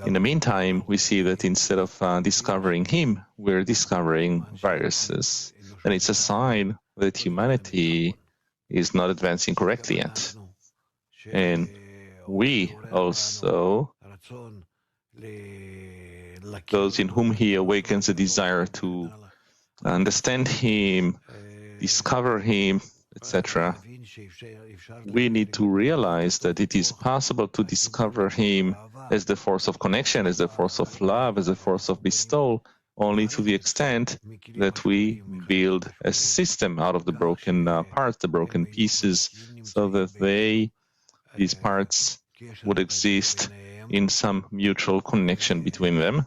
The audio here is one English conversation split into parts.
In the meantime, we see that instead of discovering him, we're discovering viruses. And it's a sign that humanity is not advancing correctly yet. And we also, those in whom he awakens a desire to understand him, discover him, etc., we need to realize that it is possible to discover him as the force of connection, as the force of love, as the force of bestowal, only to the extent that we build a system out of the broken parts, the broken pieces, so that these parts would exist in some mutual connection between them.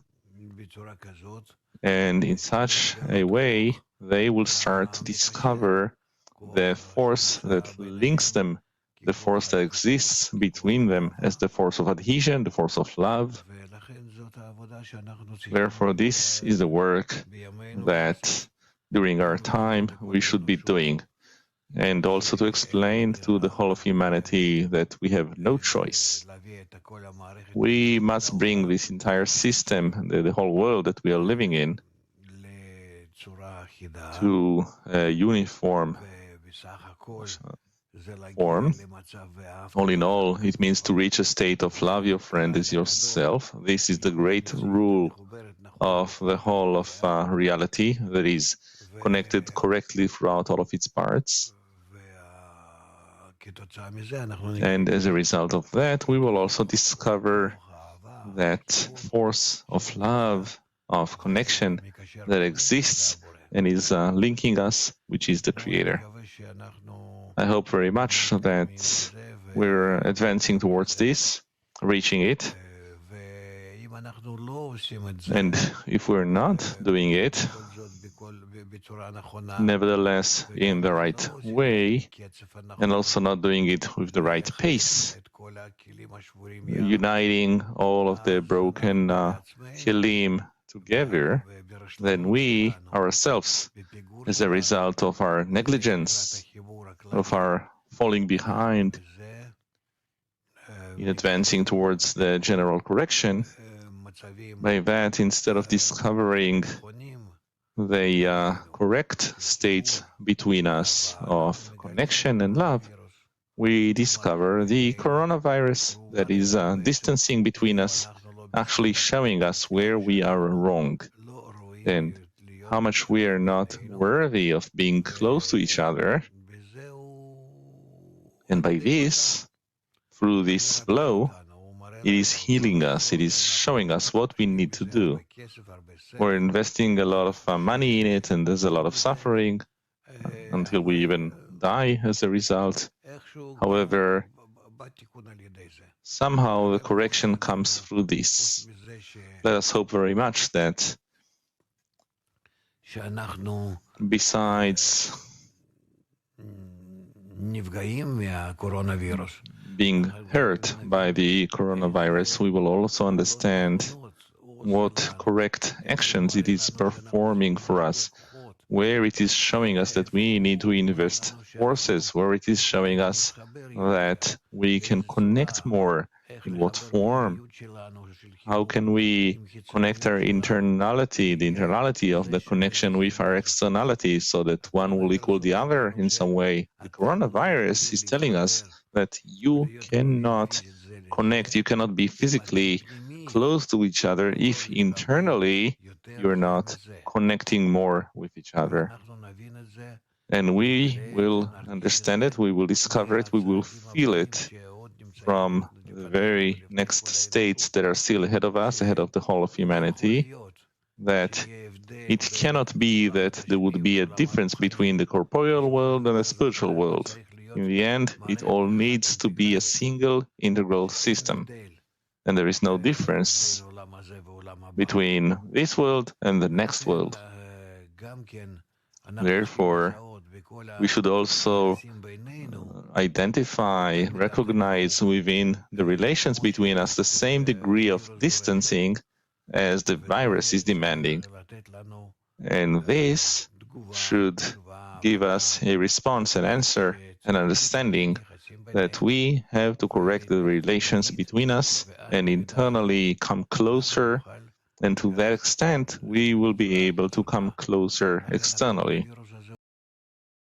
And in such a way, they will start to discover the force that links them, the force that exists between them as the force of adhesion, the force of love. Therefore, this is the work that during our time we should be doing. And also to explain to the whole of humanity that we have no choice. We must bring this entire system, the whole world that we are living in, to a uniform form. All in all, it means to reach a state of love your friend as yourself. This is the great rule of the whole of reality that is connected correctly throughout all of its parts. And as a result of that, we will also discover that force of love, of connection that exists and is linking us, which is the Creator. I hope very much that we're advancing towards this, reaching it. And if we're not doing it, nevertheless in the right way, and also not doing it with the right pace, uniting all of the broken kelim together, then we ourselves, as a result of our negligence, of our falling behind in advancing towards the general correction, by that, instead of discovering the correct states between us of connection and love, we discover the coronavirus that is distancing between us, actually showing us where we are wrong and how much we are not worthy of being close to each other. And by this, through this blow, it is healing us, it is showing us what we need to do. We're investing a lot of money in it, and there's a lot of suffering until we even die as a result. However, somehow the correction comes through this. Let us hope very much that besides being hurt by the coronavirus, we will also understand what correct actions it is performing for us, where it is showing us that we need to invest forces, where it is showing us that we can connect more, in what form, how can we connect our internality, the internality of the connection with our externality, so that one will equal the other in some way. The coronavirus is telling us that you cannot connect, you cannot be physically close to each other if internally you're not connecting more with each other. And we will understand it, we will discover it, we will feel it from the very next states that are still ahead of us, ahead of the whole of humanity, that it cannot be that there would be a difference between the corporeal world and the spiritual world. In the end, it all needs to be a single integral system. And there is no difference between this world and the next world. Therefore, we should also identify, recognize within the relations between us the same degree of distancing as the virus is demanding. And this should give us a response, an answer, an understanding that we have to correct the relations between us and internally come closer, and to that extent we will be able to come closer externally.